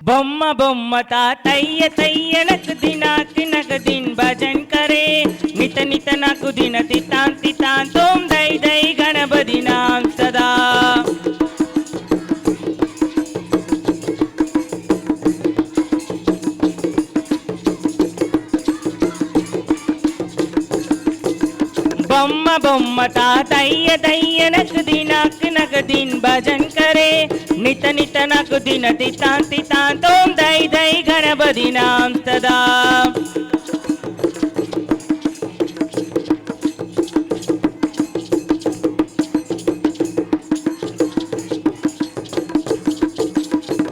బొమ్మ బొమ్మ తాతయ్య తయ్యనకు దినాకి నగ దిన్ భజన్ करे नित नित नकु दिन तितां तितां तोम दई दई गणपति नाम सदा బొమ్మ బొమ్మ తాతయ్య తయ్యనకు దినాకి నగ దిన్ భజన్ करे नित नित नकु दिन तितां तितां तोम दई दई गणपति नाम सदा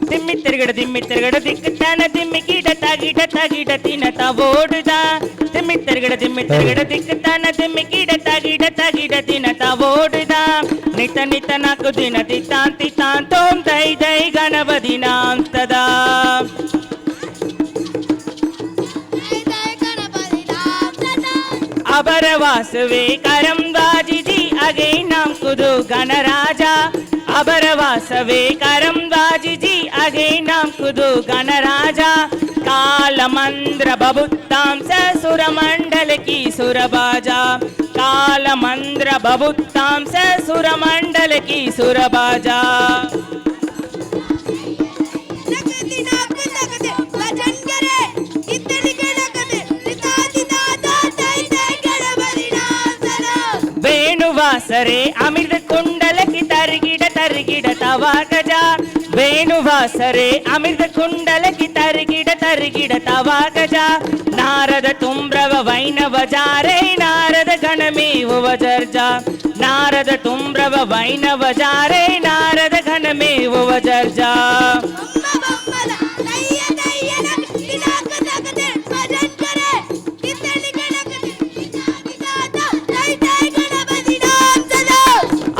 दिम्मी तिरगड़ दिक्कतान दिम्मी गिड तागिड तिन तवोडदा दिम्मी तिरगड़ दिक्कतान दिम्मी गिड तागिड तिन तवोडदा नित नित नकु दिन तितां तितां तोम दई दई गणपति नाम सदा अबर वासवे करम वाजी जी अगे नाम कुदु गणराजा अबर वासवे करम वाजी जी अगे नाम कुदु गणराजा कालमंद्र बबुत्तां स सुरमंडल की सुरबाजा कालमंद्र बबुत्तां स सुरमंडल की सुरबाजा वेणुवासरे अमृत कुंडल की तरगिड तरगिड तवा गजा वेणुवासरे अमृत कुंडल की तरगिड तरगिड तवा गजा नारद तुम्रव वैनव जारे नारद गणमेव वजर्जा नारद तुम्रव वैनव जारे नारद गणमेव वजर्जा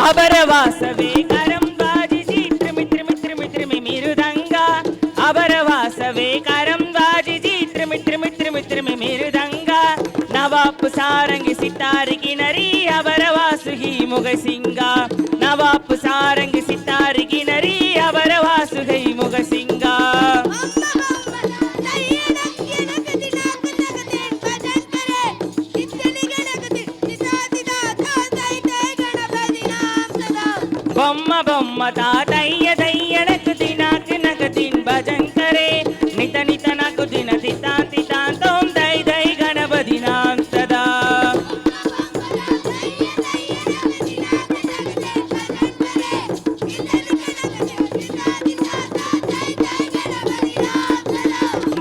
अबर वासवे करम वाजी जी त्रिमि त्रिमि त्रिमि त्रिमि मिरुदंगा अबर वासवे करम वाजी जी त्रिमि त्रिमि त्रिमि त्रिमि मिरुदंगा नवाप सारंगी सितार की नरी अबर वासु ही मुग सिंगा नवाप सारंगी सितार की नरी अबर वासु ही मुग सिंगा बొమ్మ బొమ్మ తాతయ్య దయ్యనకు దినాకి నగ దిన్ భజన్ करे नित नित नकु दिन तितां तितां तोम दई दई गणपति नाम सदा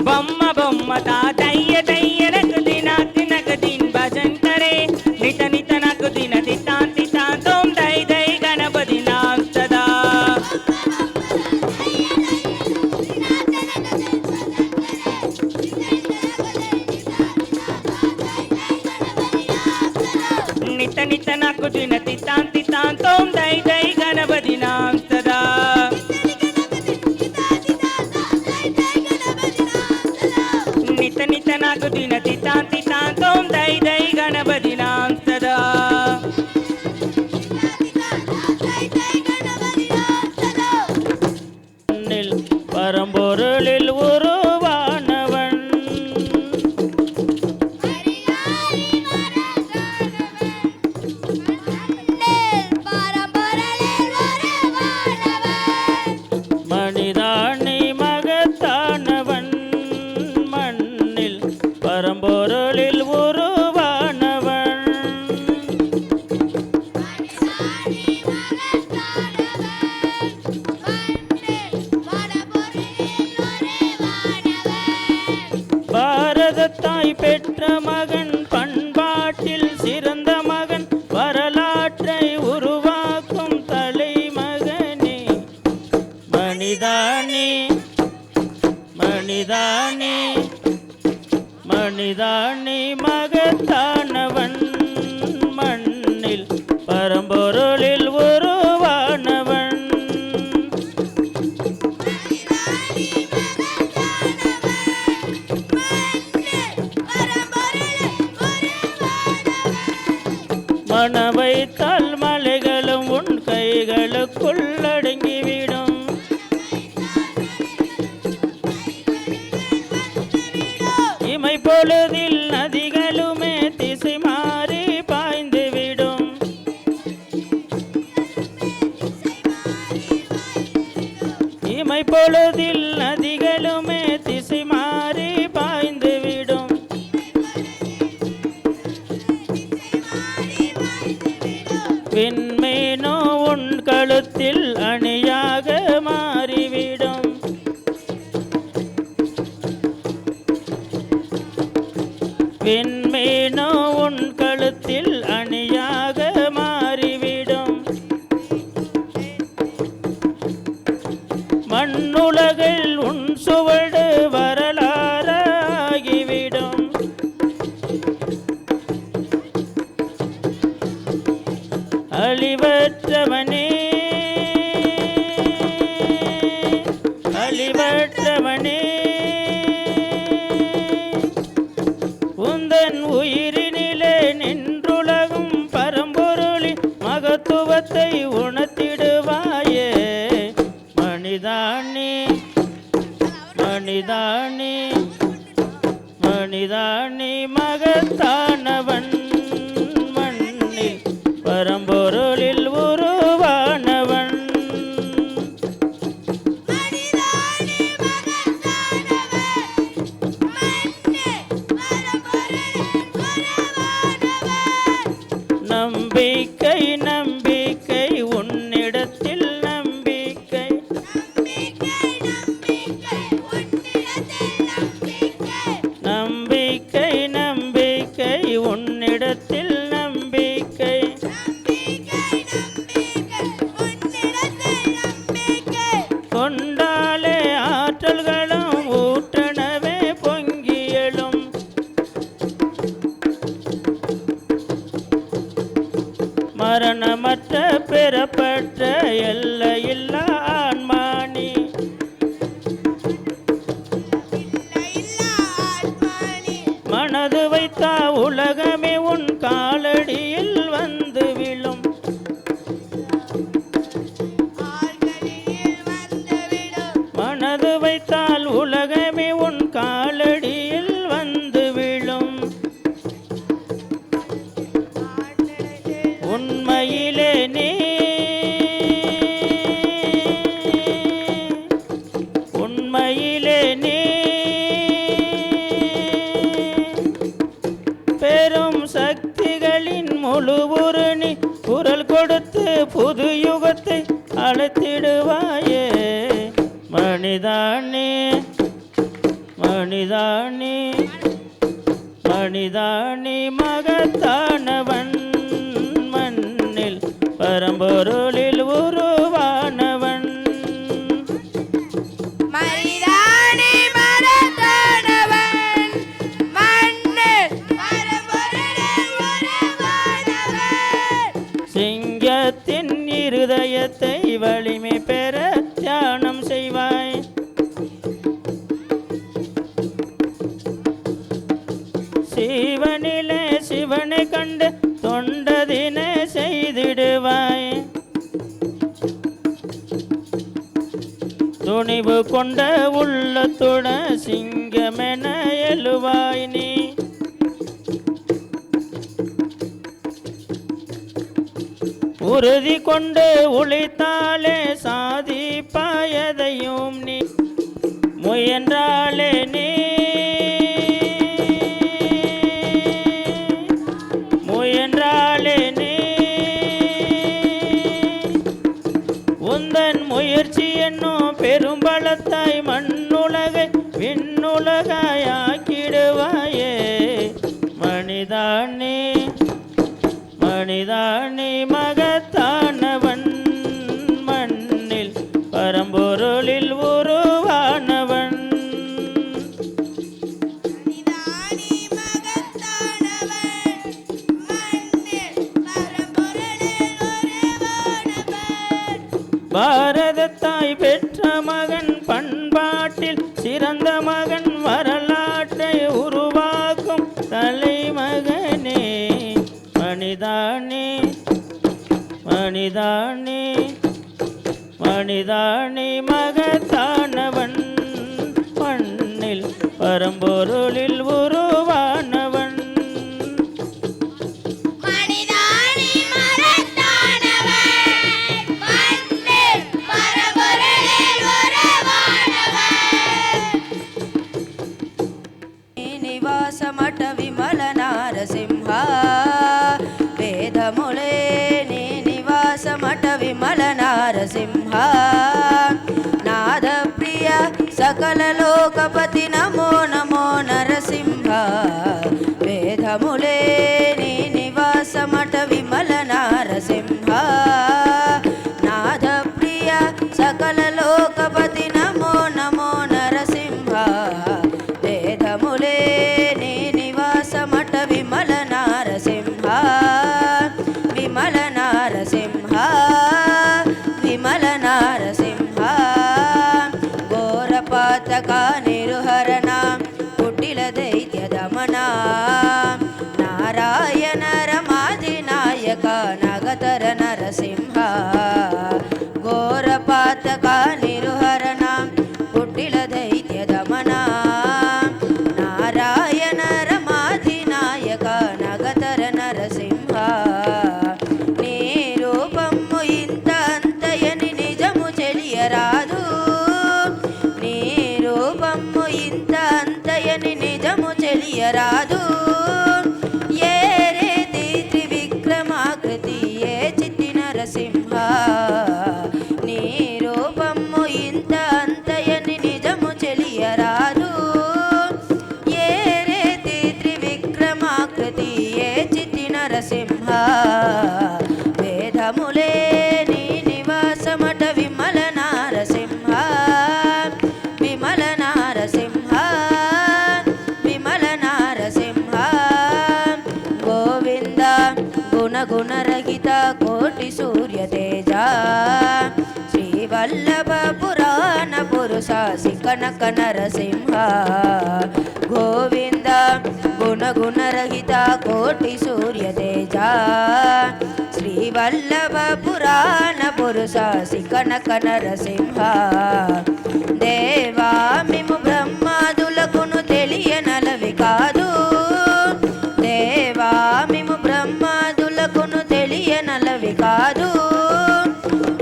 బొమ్మ బొమ్మ తాతయ్య దయ్యనకు దినాకి నగ దిన్ భజన్ करे नित नित नकु दिन तितां तितां तोम दई दई गणपति नाम सदा नित नित नकु दिन तितां तितां तोम दई दई गणपति नाम सदा नित नित नकु दिन तितां तितां तोम दई दई गणपति नाम सदा பரம்பொருளில் உருவானவன் மனிதானி மகத்தானவன் மண்ணில் பரம்பொருளில் உருவானவன் பாரதத்தாய் பெற்ற மகன் பண்பாட்டில் சிறந்த மகன் வரலாற்றை உருவாக்கும் தலைமகனே மனிதானே மனிதானே மனிதானே மகத்தானவன் மண்ணில் பரம்பொருளில் உருவானவன் மனவைத்தால் மலைகளும் உன் கைகளுக்குள் அடங்கிவிடும் இமைப்பொழுதில் நதிகளுமே திசை மாறி பாய்ந்துவிடும். இமைப்பொழுதில் நதிகளுமே திசை மாறி பாய்ந்துவிடும். விண்மீனோ உன் கழுத்தில் அணியாக மாறிவிடும். விண்மீனோ உன் கழுத்தில் அணியாக மாறிவிடும். மண்ணுலகில் உன் சுவடு வரலாறாகிவிடும். அழிவற்றவனே அழிவற்றவனே உந்தன் உயிரினிலே நின்றுலகும் பரம்பொருளின் மகத்துவத்தை உணர்த்திடுவாயே. மனிதானே மனிதானே மனிதானே மகத்தானவன் மண்ணில் பரம்பொருளில் உருவானவன். நம்பிக்கை நம்பிக்கை உன்னிடத்தில் நம்பிக்கை. நம்பிக்கை நம்பிக்கை உன்னிடத்தில் நம்பிக்கை. கொண்டாலே ஆற்றல்களும் ஊற்றனவே பொங்கியலும். மரணமற்ற பெறப்பட்ட எல்லையில்லா ஆன்மானி. மனது வைத்தா உலகமே உன் காலடியில் வந்து விழும். மனது வைத்தால் உலகமே உன் காலடியில் வந்து விழும். உண்மையிலே நீ உண்மையிலே நீ பெரும் சக்திகளின் முழு உருணி குரல் கொடுத்து புது யுகத்தை அழைத்திடுவாயே. மனிதானே மனிதானே மனிதானே மகத்தானவன் மண்ணில் பரம்பொருளில் உருவானவன். மனிதானே மகத்தானவன் மண்ணில் பரம்பொருளில் உருவானவன். சிங்கத்தின் இருதயத்தை வலிமை பெற தியானம் செய்வாய். சிவனிலே சிவனை கண்டு தொண்டதினை செய்திடுவாய். துணிவு கொண்ட உள்ளத்துடன் சிங்கமென எழுவாய் நீ. உறுதி கொண்டு உழைத்தாலே சாதிப்பாயதையும் நீ. முயன்றாலே நீ முயன்றாலே நீ உந்தன் முயற்சி என்னும் பெரும்பலத்தாய் மண்ணுலகை விண்ணுலகாயாக்கிடுவாயே. மனிதானே மனிதானே மகத்தானவன் மண்ணில் பரம்பொருளில் உருவானவன். மனிதானே மகத்தானவன் மண்ணில் பரம்பொருளில் உருவானவன். பாரதத்தாய் பெற்ற மகன் பண்பாட்டில் சிறந்த மகன் வரலாற்றை உருவாக்கும் தலைமகனே. மனிதானே மனிதானே மனிதானே மகத்தானவன் மண்ணில் பரம்பொருளில் உரு సకల లోకపతి నమో నమో నరసింహ వేదములే నీ నివాసమట విమల నరసింహ నాద ప్రియ సకల లోకపతి నమో నమో నరసింహ వేదములే నీ నివాసమట విమల నరసింహ విమల నరసింహ విమల నరసింహ ఘోరపాతక నిరుహరణ కుటిల దైత్య దమన నారాయణ రమాధినాయక నగతర నరసింహ ఘోరపాతక నిరుహరణ కుటిల దైత్య దమన నారాయణ రమాధినాయక నగతర నరసింహ నీ రూపము ఇంత అంతయని నిజము చెలియరాదు నీ రూపము ఇంత అంతయని నిజము చెలియరాదు ఏ రేతి త్రివిక్రమాకృతి ఏ చిత్తి నరసింహ నీ రూపము ఇంత అంతయని నిజము చెలియరాదు ఏ రేతి త్రివిక్రమాకృతి ఏ చిత్తి నరసింహ వేదములే నీ నివాసమట విమల నరసింహ విమల నరసింహ విమల నరసింహ గోవింద గుణగుణరహిత కోటి సూర్య తేజ శ్రీవల్లభ పురాణ పురుష కనక నరసింహ గోవింద గుణగుణరహిత కోటి సూర్య తేజ శ్రీవల్లభ పురాణ పురుష కనక నరసింహ దేవా మిము బ్రహ్మాదులకును తెలియనలవి కాదు దేవా మిము బ్రహ్మాదులకును తెలియనలవి కాదు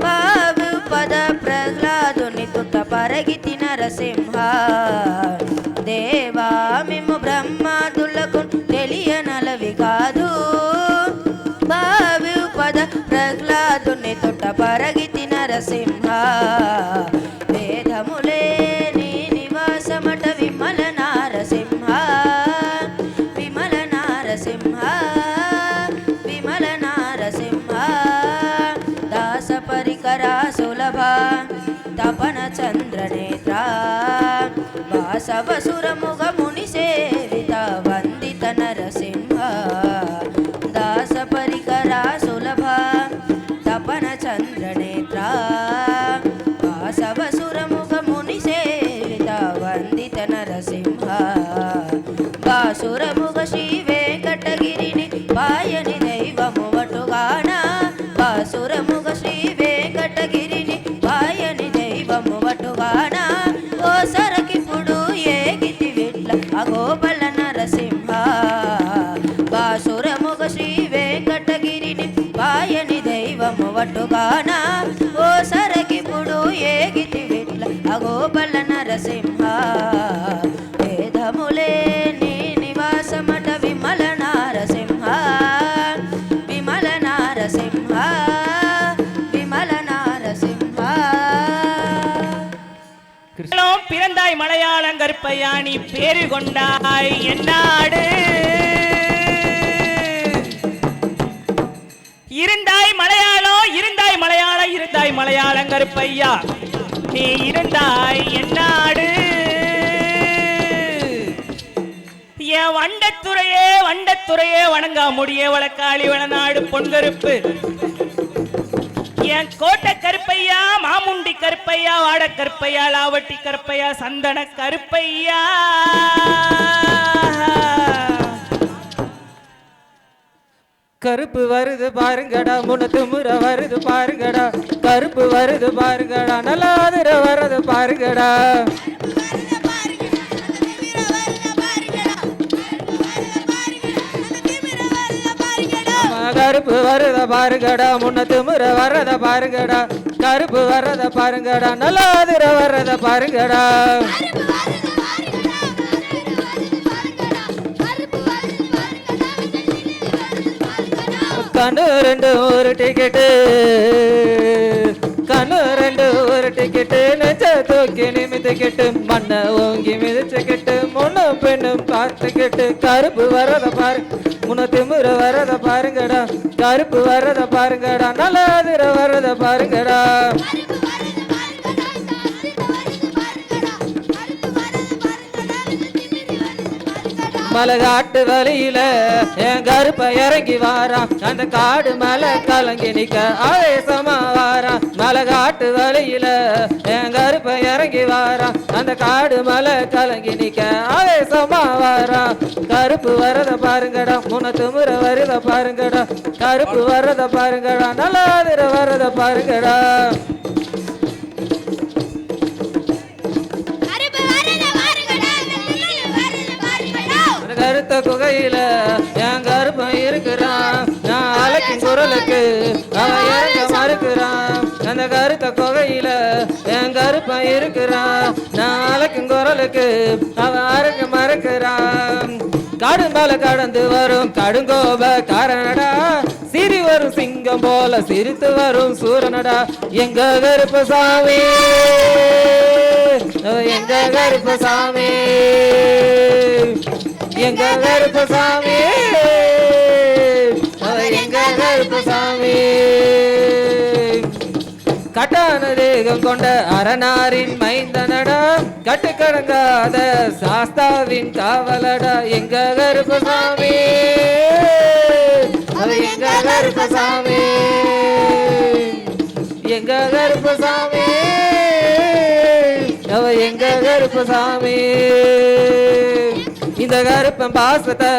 బాబు పద ప్రహ్లాదుని తుట పరగితి నరసింహ దేవా మిము బ్రహ్మాదులకు తెలియనలవి కాదు బాబు పద ప్రహ్లాదుని తుట పరగితి నరసింహ వేదములే నీ నివాసమట విమల నరసింహ విమల నరసింహ విమల నరసింహ దాస పరికర సులభ తపన చంద్రనేత్ర వాసవసురముగ ముని సేవిత వందిత నరసింహ దాస పరికర సులభ తపన చంద్రనేత్ర వాసవసురముగ ముని సేవిత వందిత నరసింహ బాసురముగ శ్రీ వెంకటగిరిని పాయని దైవము వటుగాన బాసురముగ శ్రీ వెంకటగిరిని పాయని దైవము వటుగాన ఓ సరకిప్పుడు ఏగితి విట్ల అగోబల నరసింహ బాసురముగ శ్రీ వెంకటగిరిని పాయని దైవము వటుగాన ఓ సరకిప్పుడు ఏగితి విట్ల అగోబల నరసింహ వేదములే నీ నివాసమట విమల నరసింహ విమల నరసింహ విమల నరసింహ பிறந்தாய் மலையாளம் கருப்பையா நீ பேரு கொண்டாய் என்னாடு இருந்தாய் மலையாளம் இருந்தாய் மலையாளம் கருப்பையா நீ இருந்தாய் என்னாடு என் வண்டத்துறையே வணங்கா முடிய வழக்காளி வளநாடு பொன்கருப்பு என் கோட்டை கருப்பையா மாமுண்டி கருப்பையா வாட கருப்பையா லாவட்டி கருப்பையா சந்தன கருப்பையா கருப்பு வருது பாருங்கடா முன்னத்து முறை வருது பாருங்கடா கருப்பு வருது பாருங்கடா நல்லாதிர வருது பாருங்கடா கருப்பு வரத பாருங்கடா முன்னத்து முறை வரத பாருங்கடா கருப்பு வரத பாருங்கடா நல்லாதிர வரத பாருங்கடா கண்ணு ரெண்டு ஒரு டிக்கெட்டு கண்ணு ரெண்டு ஒரு டிக்கெட்டு நெஞ்ச தூக்கி நிமித்த சேர்த்துக்கிட்டு மண்ணை ஓங்கி மிதிச்சுக்கிட்டு முன்னும் பெண்ணும் பார்த்துக்கிட்டு கருப்பு வரத பாரு முன்ன திமுற வரத பாருங்கடா கருப்பு வரத பாருங்கடா நல்லாதிர வரத பாருங்கடா மலகாட்டு வழியில என் கருப்ப இறங்கி வாரான் அந்த காடு மலை கலங்கி நிக்க ஆவேசமா வாரான் மலகாட்டு வழியில என் கருப்ப இறங்கி வாரான் அந்த காடு மலை கலங்கி நிக்க ஆவேசமா வாரான் கருப்பு வரத பாருங்கடா முன்ன திமுற வருத பாருங்கடா கருப்பு வரத பாருங்கடா நல்லாதிர வரத பாருங்கடா கருத்த குகையில என் கருப்பம் இருக்கிறான் நான் அழைக்கும் குரலுக்கு அவன் இறங்க மறுக்கிறான் அந்த கருத்த குகையில என் கருப்பம் இருக்கிறான் நான் அழைக்கும் குரலுக்கு அவன் அறுக்க மறுக்கிறான் காடுமலை கடந்து வரும் கடுங்கோப காரணடா சிரி வரும் சிங்கம் போல சிரித்து வரும் சூரனடா எங்க கருப்பசாமி எங்க கருப்பசாமி எங்க கருப்பசாமி எங்க கருப்பசாமி கட்டான தேகம் கொண்ட அரணாரின் மைந்தனடா கட்டுக்கடங்காத சாஸ்தாவின் காவலடா எங்க கருப்பசாமி எங்க கருப்பசாமி எங்க கருப்பசாமி எங்க கருப்பசாமி இந்த கருப்பன் பாசத்தை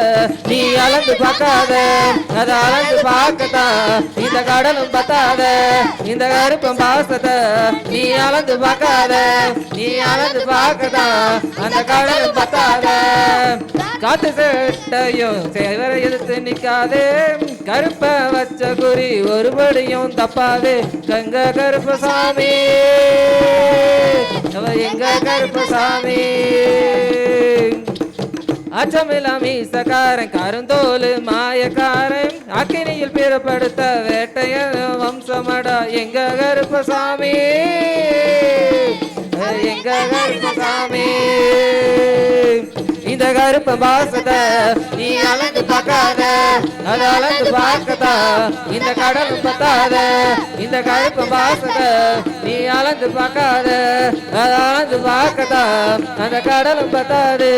நீ அளந்து பார்க்காத அதை அளந்து பார்க்கத்தான் இந்த கடலும் பத்தாத இந்த கருப்பன் பாசத்தை நீ அளந்து பார்க்காத நீ அளந்து பார்க்கத்தான் அந்த கடலும் பத்தாத காத்து சேட்டையும் சேவரை எதிர்த்து நிக்காதே கருப்ப வச்ச குறி ஒருபடியும் தப்பாதே கங்க கருப்பசாமி எங்க கருப்பசாமி அச்சமில்லாம் மீசக்காரன் கருந்தோல் மாயக்காரன் அக்கினியில் பிறப்படுத்த வேட்டையன் வம்சமடா எங்க கருப்பசாமி எங்க கருப்பசாமி இந்த கருப்ப பாசத்தை நீ அளந்து பார்க்காத அதை அளந்து பார்க்கதா இந்த கடலும் பத்தாத இந்த கருப்ப பாசத்தை நீ அளந்து பார்க்காத அதை அளந்து பார்க்கதா அந்த கடலும் பத்தாது